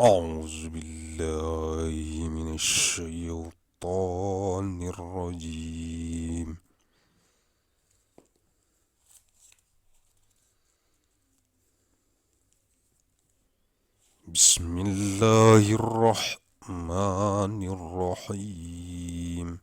S1: A'udzu billahi minasyaitonir rajim. Bismillahirrahmanirrahim.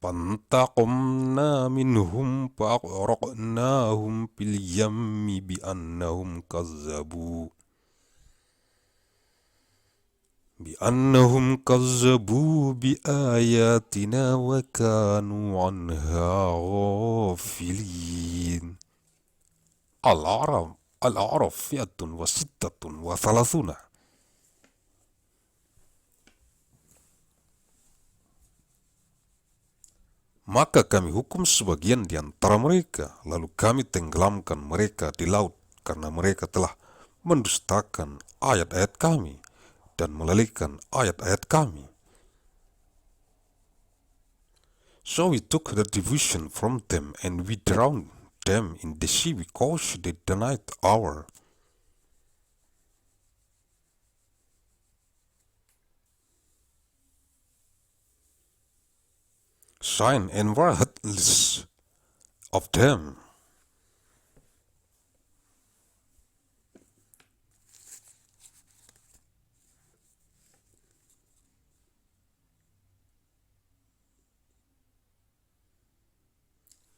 S1: Fantaqamna minhum fa'aghraqnahum fil yammi bi'annahum kazzabu biayatina wa kanu anha ghafilin. Al-A'raf 136. Maka kami hukum sebagian di antara mereka, lalu kami tenggelamkan mereka di laut karena mereka telah mendustakan ayat-ayat kami dan melalaikan ayat-ayat kami. So we took the division from them and we drowned them in the sea because they denied our sign and were heedless of them.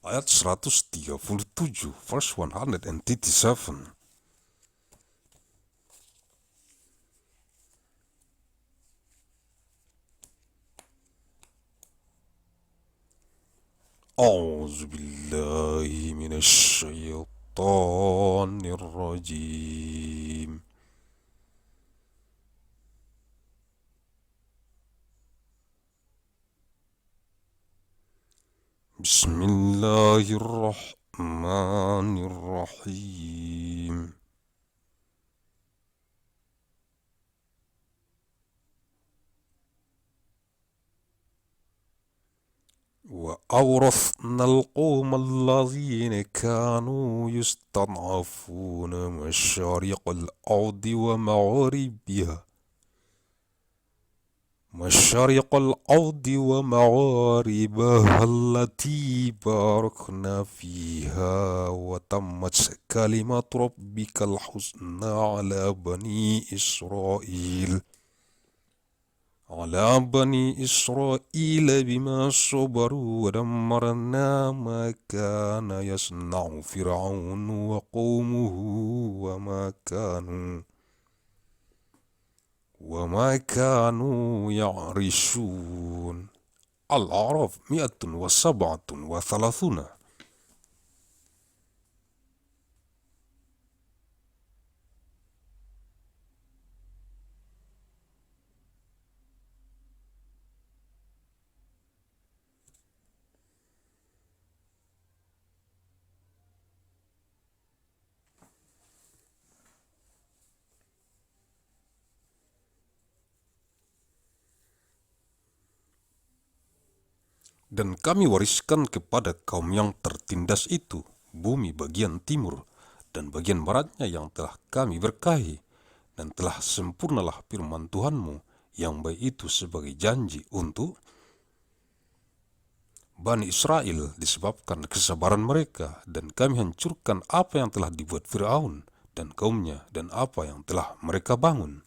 S1: Ayat 137, verse 137. A'udzu billahi minasyaitonir rajim. Bismillahirrahmanirrahim. وأورثنا القوم الذين كانوا يستضعفون مشارق الأرض ومغاربها التي باركنا فيها وتمت كلمة ربك الحسنى على بني إسرائيل بما صبروا ودمرنا ما كان يصنع فرعون وقومه وما كانوا يعرشون. Al-A'raf 137. Dan kami wariskan kepada kaum yang tertindas itu bumi bagian timur dan bagian baratnya yang telah kami berkahi, dan telah sempurnalah firman Tuhanmu yang baik itu sebagai janji untuk Bani Israel disebabkan kesabaran mereka, dan kami hancurkan apa yang telah dibuat Firaun dan kaumnya dan apa yang telah mereka bangun.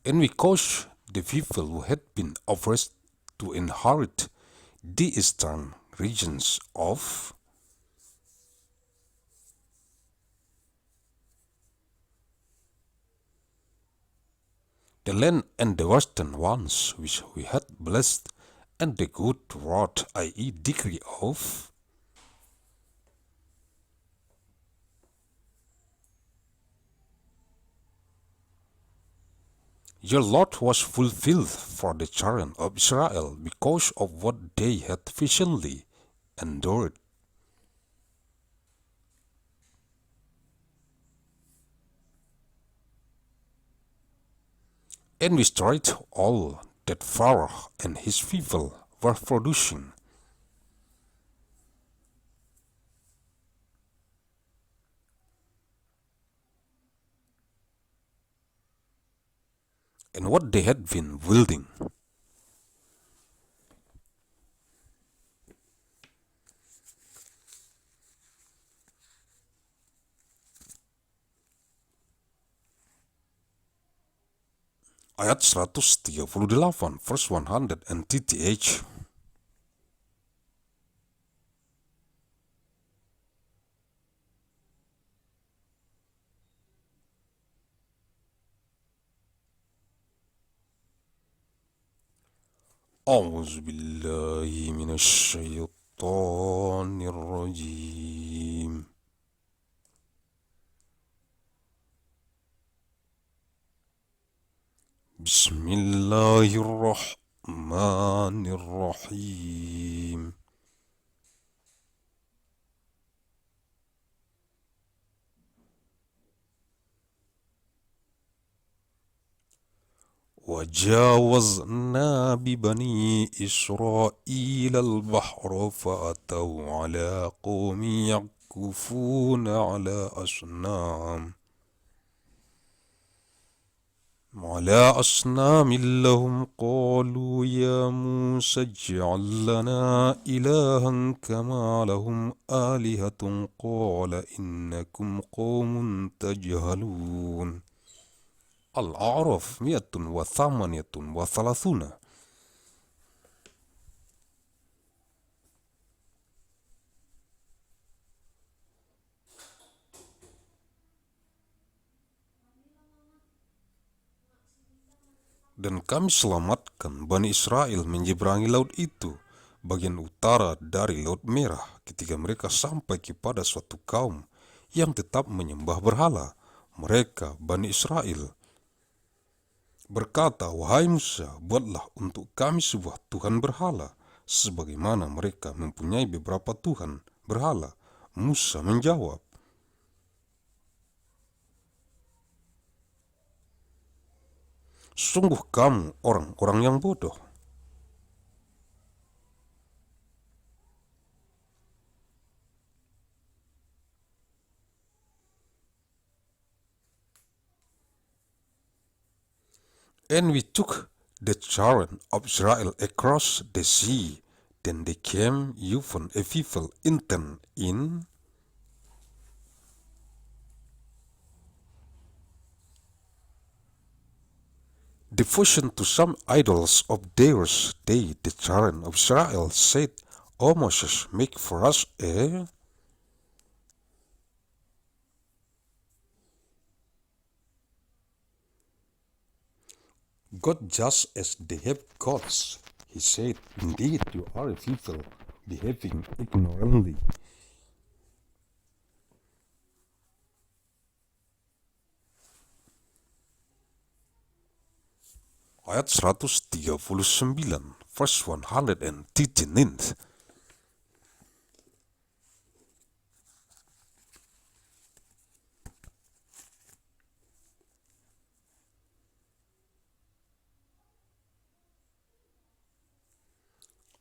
S1: And we caused the people who had been oppressed to inherit the eastern regions of the land, and the western ones which we had blessed, and the good word, i.e. decree of your lot was fulfilled for the children of Israel because of what they had patiently endured. And we destroyed all that Pharaoh and his people were producing. And what they had been building. Ayat 138, verse 138. أعوذ بالله من الشيطان الرجيم. بسم الله الرحمن الرحيم. وجاوزنا ببني إسرائيل البحر فأتوا على قوم يعكفون على أصنام لهم قالوا يا موسى اجعل لنا إلها كما لهم آلهة قال إنكم قوم تجهلون. Al-A'raf 138. Dan kami selamatkan Bani Israel menyeberangi laut itu, bagian utara dari Laut Merah, ketika mereka sampai kepada suatu kaum yang tetap menyembah berhala. Mereka, Bani Israel, berkata, wahai Musa, buatlah untuk kami sebuah Tuhan berhala, sebagaimana mereka mempunyai beberapa Tuhan berhala. Musa menjawab, sungguh kamu orang-orang yang bodoh. And we took the children of Israel across the sea, then they came even a people intent in devotion to some idols of theirs. They, the children of Israel, said, O Moses, make for us a God just as they have gods. He said, indeed you are a people behaving ignorantly. Ayat 139, verse 139.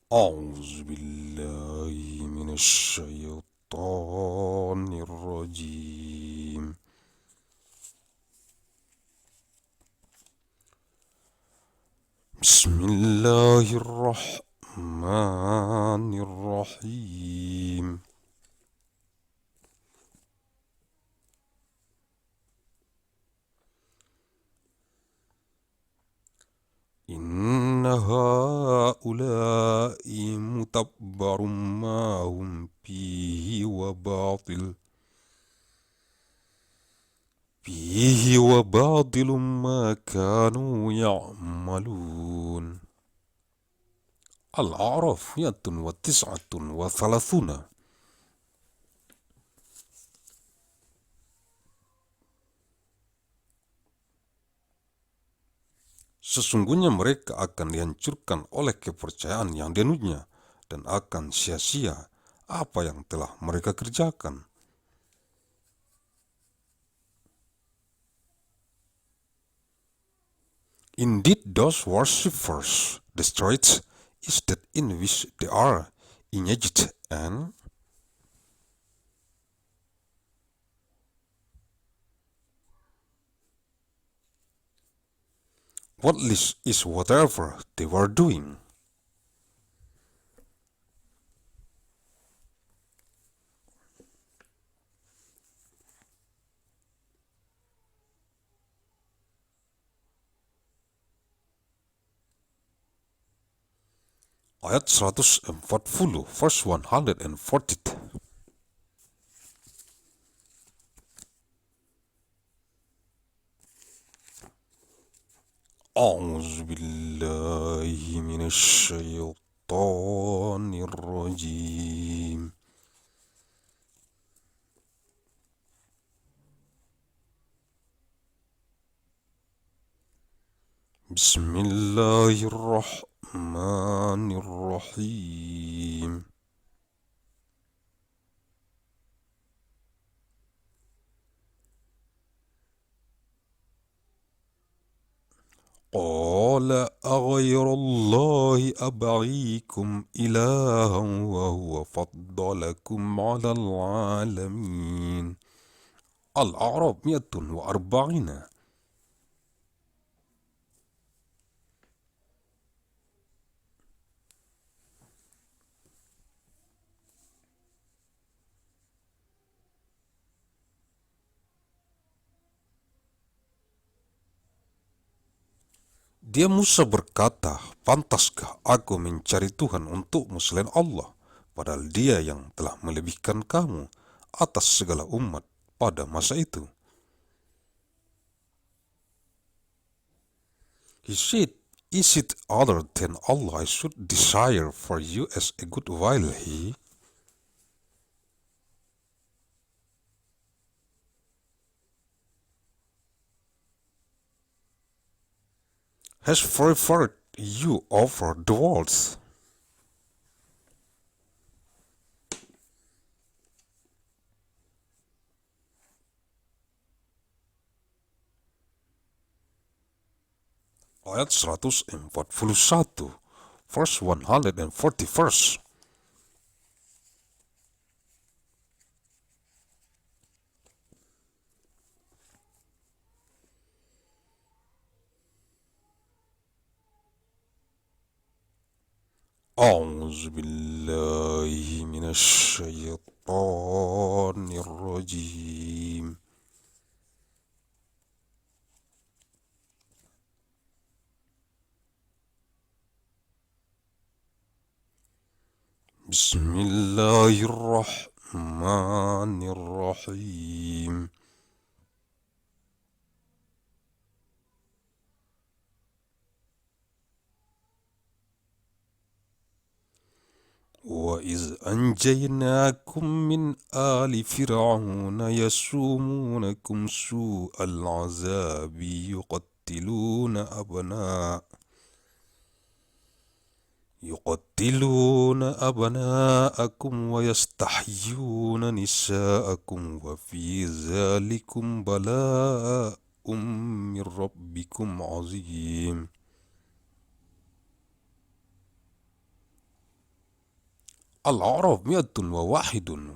S1: أعوذ بالله من الشيطان الرجيم. بسم الله الرحمن الرحيم. إن هؤلاء متبر ما هم فيه وباطل ما كانوا يعملون. الأعراف 139. Sesungguhnya mereka akan dihancurkan oleh kepercayaan yang dianutnya dan akan sia-sia apa yang telah mereka kerjakan. Indeed, those worshippers, the straight is that in which they are engaged, and what is whatever they were doing. Ayat 140, verse 140. أعوذ بالله من الشيطان الرجيم. بسم الله الرحمن الرحيم. قال أغير الله أبغيكم إلها وهو فضلكم على العالمين. الأعراف 140. Dia Musa berkata, pantaskah aku mencari Tuhan untukmu selain Allah, padahal dia yang telah melebihkan kamu atas segala umat pada masa itu. He said, is it other than Allah I should desire for you as a good while He has favored you over the worlds. Ayat 141, verse 141. أعوذ بالله من الشيطان الرجيم. بسم الله الرحمن الرحيم. وإذ أنجيناكم من آل فرعون يسومونكم سوء العذاب يقتلون أبناءكم ويستحيون نساءكم وفي ذلكم بلاء من ربكم عظيم. Al-A'raf 141.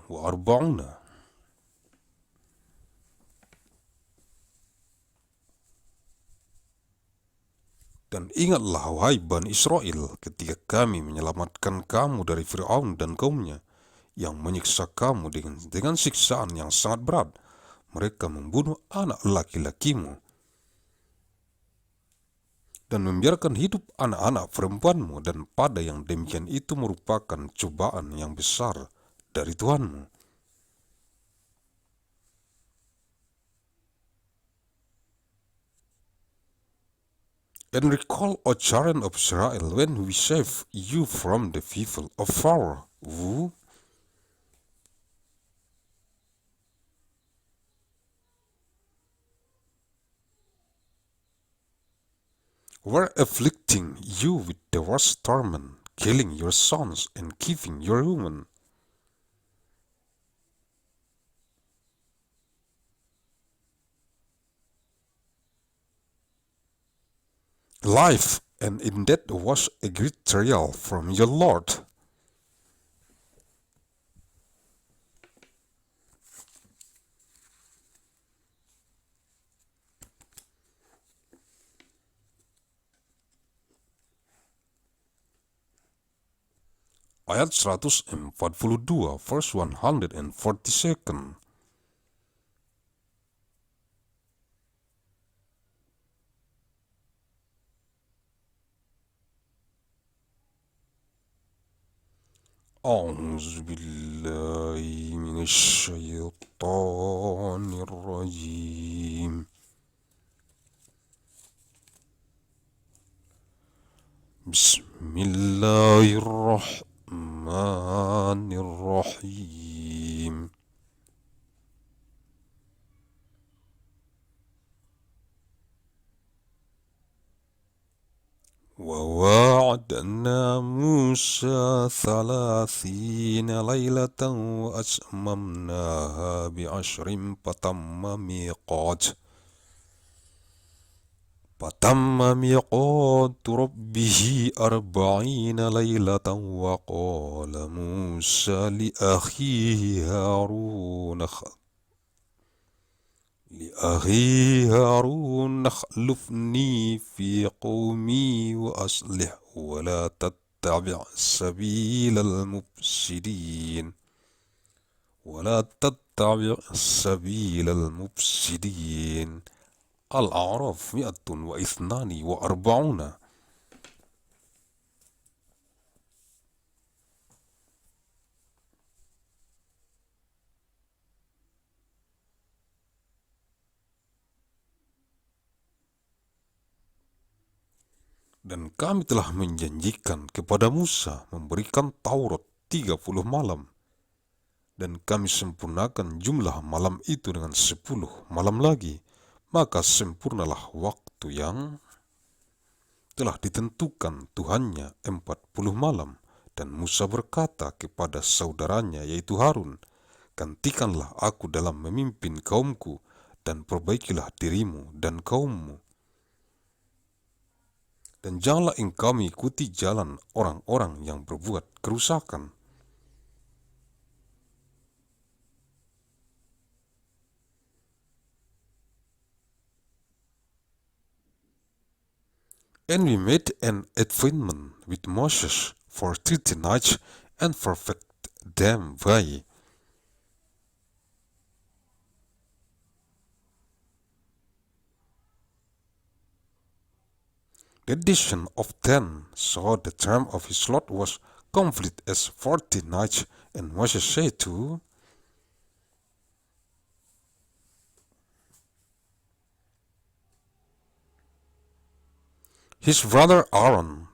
S1: Dan ingatlah wahai Bani Israel ketika kami menyelamatkan kamu dari Fir'aun dan kaumnya yang menyiksa kamu dengan siksaan yang sangat berat. Mereka membunuh anak laki-lakimu dan membiarkan hidup anak-anak perempuanmu, dan pada yang demikian itu merupakan cobaan yang besar dari Tuhanmu. And recall, O children of Israel, when we saved you from the people of Pharaoh, who were afflicting you with the worst torment, killing your sons and keeping your women. Life, and in that was a great trial from your Lord. Ayat 142, verse 142. أعوذ بالله من الشيطان الرجيم. بسم الله الرحمن الرحيم. وواعدنا موسى 30 ليلة وأتممناها ب10 فتم ميقات ربه 40 ليلة. وقال موسى لأخيه هارون اخلفني في قومي وأصلح ولا تتبع سبيل المفسدين. Al-A'raf 142. Dan kami telah menjanjikan kepada Musa memberikan Taurat 30 malam. Dan kami sempurnakan jumlah malam itu dengan 10 malam lagi. Maka sempurnalah waktu yang telah ditentukan Tuhannya 40 malam. Dan Musa berkata kepada saudaranya yaitu Harun, gantikanlah aku dalam memimpin kaumku dan perbaikilah dirimu dan kaummu. Dan janganlah engkau mengikuti jalan orang-orang yang berbuat kerusakan. And we made an appointment with Moses for 30 nights and perfect them by the addition of 10, so the term of his lot was complete as 40 nights. And Moses said to his brother Aaron,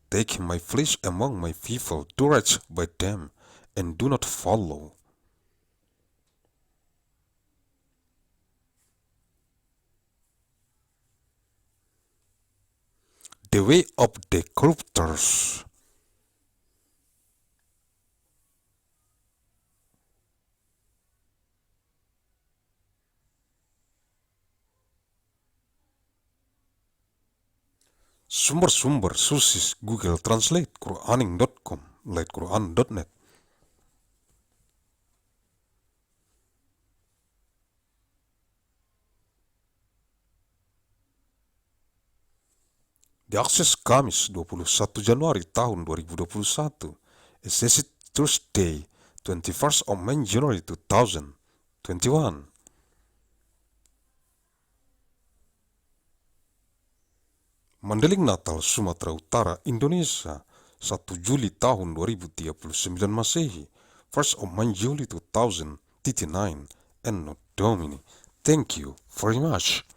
S1: take my flesh among my people, to rest by them, and do not follow the way of the corruptors. Sumber-sumber sources Google Translate, Quraning.com, Quran.net. Diakses Kamis 21 Januari tahun 2021, sesi Thursday 21st of May January 2021. Mandailing Natal, Sumatera Utara, Indonesia, 1 Juli tahun 2039 Masehi, 1st of May Juli 2039, ANNO, DOMINI. Thank you very much.